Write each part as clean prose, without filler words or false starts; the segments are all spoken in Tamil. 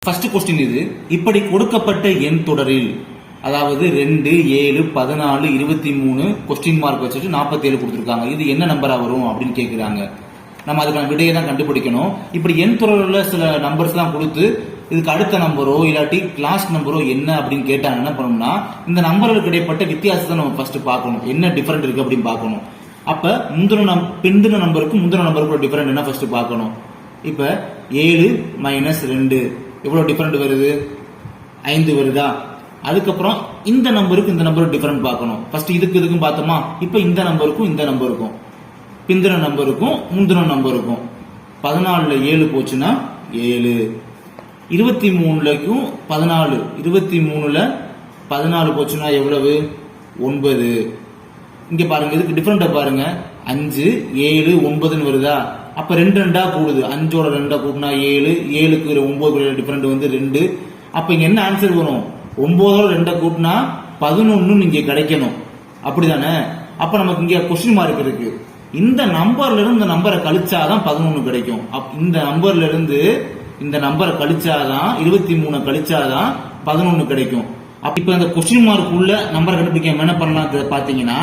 ஃபர்ஸ்ட் கொஸ்டின் இது. இப்படி கொடுக்கப்பட்ட எண் தொடரில், அதாவது 2, 7, 14, 23 கொஸ்டின் மார்க் வச்சுட்டு 47 கொடுத்துருக்காங்க. இது என்ன நம்பரா வரும் அப்படின்னு கேட்கிறாங்க. நம்ம அதுக்கான விடையை தான் கண்டுபிடிக்கணும். இப்படி எண் தொடரில் சில நம்பர்ஸ் எல்லாம் கொடுத்து இதுக்கு அடுத்த நம்பரோ இல்லாட்டி கிளாஸ் நம்பரோ என்ன அப்படின்னு கேட்டாங்க. என்ன பண்ணணும்னா, இந்த நம்பர்களுக்கு இடைப்பட்ட வித்தியாசத்தை நம்ம ஃபர்ஸ்ட் பார்க்கணும். என்ன டிஃபரெண்ட் இருக்கு அப்படின்னு பார்க்கணும். அப்ப பிந்தின நம்பருக்கும் முந்தின நம்பருக்கும் டிஃபரெண்ட் என்ன ஃபர்ஸ்ட் பார்க்கணும். இப்ப 7 - 2 எவ்வளவு டிஃபரெண்ட் வருது? 5 வருதா? அதுக்கப்புறம் இந்த நம்பருக்கு இந்த நம்பருக்கு டிஃபரெண்ட் பார்க்கணும். ஃபர்ஸ்ட் இதுக்கும் பார்த்தோமா. இப்ப இந்த நம்பருக்கும் இந்த நம்பருக்கும், பிந்தின நம்பருக்கும் முந்தின நம்பருக்கும் 14ல 7 போச்சுன்னா 7, 23க்கும் 14, 23ல 14 போச்சுன்னா எவ்வளவு? 9. இங்க பாருங்க, இதுக்கு டிஃபரெண்டா பாருங்க. 5, 7, 9 வருதா? அப்ப 2 2 கூடுது. 5ஓட 2 கூட்டினா 7, 7க்கு 9 டிஃபரெண்ட் வந்து 2. அப்ப இங்க என்ன ஆன்சர் வரும்? 9ஓட 2 கூட்டினா 11 இங்க கிடைக்கணும். அப்படிதானே? அப்ப நமக்கு இங்க கொஸ்டின் மார்க் இருக்கு. இந்த நம்பர்ல இருந்து இந்த நம்பரை கழிச்சாதான் 11 கிடைக்கும். இந்த நம்பர்ல இருந்து இந்த நம்பரை கழிச்சாதான் 23 கழிச்சாதான் 11 கிடைக்கும். இப்ப இந்த கொஸ்டின் மார்க் உள்ள நம்பரை கண்டுபிடிக்க என்ன பண்ணலாம் பாத்தீங்கன்னா,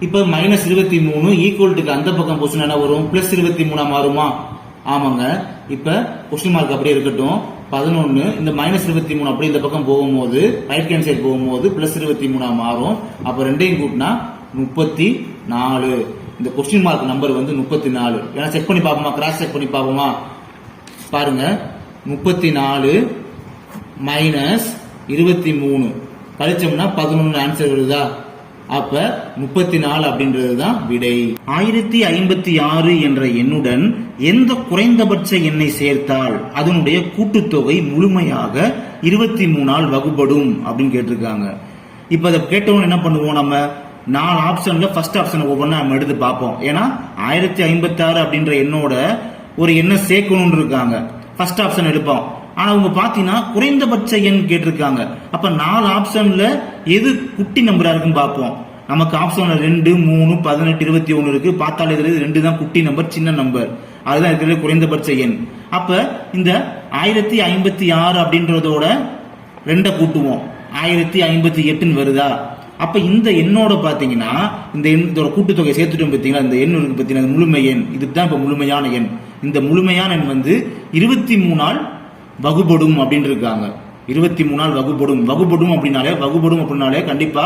இப்ப -23 ஈக்குவல்ட்டுக்கு அந்த பக்கம் போச்சுன்னா என்ன வரும்? +23 மாறுமா? ஆமாங்க. இப்ப கொஸ்டின் மார்க் அப்படியே இருக்கட்டும். 11 இந்த -23 அப்படியே இந்த பக்கம் போகும்போது, ரைட் ஹேண்ட் சைடு போகும்போது +23 மாறும். அப்ப ரெண்டையும் கூட்டினா 34. இந்த கொஸ்டின் மார்க் நம்பர் வந்து 34. ஏன்னா செக் பண்ணி பார்ப்போமா, கிராஸ் செக் பண்ணி பார்ப்போமா? பாருங்க, 34 - 23 கழிச்சோம்னா 11 ஆன்சர் வருதா? அப்ப 34 அப்படின்றதுதான் விடை. 1056 என்ற எண்ணுடன் எந்த குறைந்தபட்ச எண்ணை சேர்த்தால் அதனுடைய கூட்டுத்தொகை முழுமையாக 23ஆல் வகுப்படும் அப்படின்னு கேட்டிருக்காங்க. இப்ப அதை கேட்டவங்க என்ன பண்ணுவோம்? நம்ம 4 ஆப்ஷன்ல ஃபர்ஸ்ட் ஆப்ஷன் ஒவ்வொன்றா நம்ம எடுத்து பார்ப்போம். ஏன்னா 1056 அப்படின்ற எண்ணோட ஒரு எண்ணை சேர்க்கணும்னு இருக்காங்க. ஃபர்ஸ்ட் ஆப்ஷன் எடுப்போம். ஆனா அவங்க பாத்தீங்கன்னா குறைந்தபட்ச எண் கேட்டிருக்காங்க. அப்ப 4 ஆப்ஷன்ல எது குட்டி நம்பரா இருக்குன்னு பார்ப்போம். நமக்கு ஆப்ஷன்ல 2, 3, 18, 21 இருக்கு. பார்த்தாலே தெரியுது 2 தான் குட்டி நம்பர், சின்ன நம்பர். அதுதான் இருக்கிற குறைந்தபட்ச எண். அப்ப இந்த 1056 அப்படின்றதோட 2 கூட்டுவோம், 1058 வருதா? அப்ப இந்த எண்ணோட பாத்தீங்கன்னா இந்த எண்ணோட கூட்டுத்தொகை சேர்த்துட்டோம். பாத்தீங்கன்னா இந்த எண் இருக்கு பாத்தீங்கன்னா முழுமை எண். இதுதான் இப்ப முழுமையான எண். இந்த முழுமையான எண் வந்து 23ஆல் வகுப்படும் அப்படின்னு இருக்காங்க. 23ஆல் வகுப்படும் அப்படின்னாலே கண்டிப்பா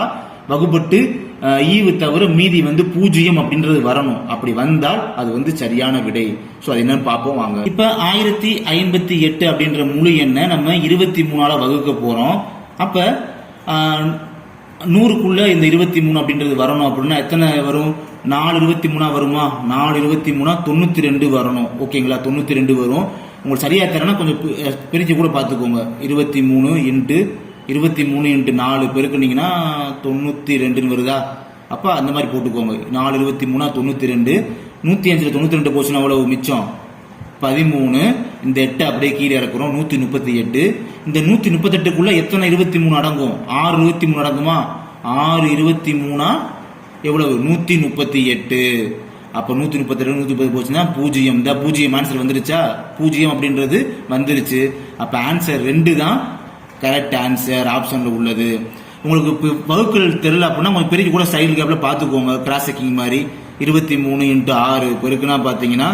வகுப்பட்டு ஈவு தவிர மீதி வந்து 0 அப்படின்றது வரணும். அப்படி வந்தால் அது வந்து சரியான விடை. சோ அது என்னன்னு பார்ப்போம் வாங்க. இப்ப 1058 அப்படின்ற முழு எண்ணை நம்ம 23ஆல வகுக்க போறோம். அப்ப 100க்குள்ள இந்த 23 அப்படின்றது வரணும். அப்படின்னா எத்தனை வரும்? 4 23 வருமா? 4 23 92 வரணும். ஓகேங்களா? 92 வரும். உங்களுக்கு சரியா தரனா கொஞ்சம் பிரிச்சு கூட பாத்துக்கோங்க. 23 × 4 பெருக்குனீங்கன்னா 92 வருதா? அப்ப அந்த மாதிரி போட்டுக்கோங்க. 4 23 92. 105ல 92 போச்சுன்னா எவ்வளவு மிச்சம்? 13. இந்த 8 அப்படியே கீழே இறக்குறோம். 138. இந்த 138க்குள்ள எத்தனை 23 அடங்கும்? 6 23 அடங்குமா? 6 23 எவ்வளவு? 138. அப்ப 138 130 போச்சுன்னா 0. இந்த 0 ஆன்சர் வந்துருச்சா? 0 அப்படின்றது வந்துருச்சு. அப்ப ஆன்சர் 2 தான் கரெக்ட் ஆன்சர் ஆப்ஷன்ல உள்ளது. உங்களுக்கு வகுக்கல் தெரியல அப்படின்னா கொஞ்சம் பெரிய கூட சைடு கேப்ல பாத்துக்கோங்க. கிராஸ் செக்கிங் மாதிரி 23 × 6 பெருக்குனா பாத்தீங்கன்னா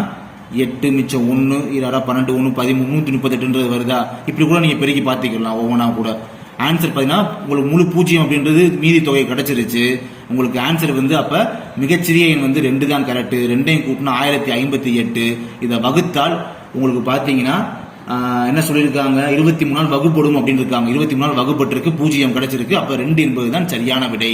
8 மிச்சம் 1 12 1 13 138 வருதா? இப்படி கூட நீங்க பெருக்கி பாத்துக்கலாம் ஒவ்வொன்றா கூட. ஆன்சர் பாத்தீங்கன்னா உங்களுக்கு முழு 0 அப்படின்றது மீதி தொகை கிடைச்சிருச்சு. உங்களுக்கு ஆன்சர் வந்து அப்ப மிகச்சிறிய எண் வந்து 2 தான் கரெக்ட். 2ஐயும் கூட்டினா 1058. இதை வகுத்தால் உங்களுக்கு பாத்தீங்கன்னா என்ன சொல்லியிருக்காங்க? 23ஆல் வகுப்படும் அப்படின்னு இருக்காங்க. 23ஆல் வகுப்பட்டிருக்கு, 0 கிடைச்சிருக்கு. அப்ப 2 என்பதுதான் சரியான விடை.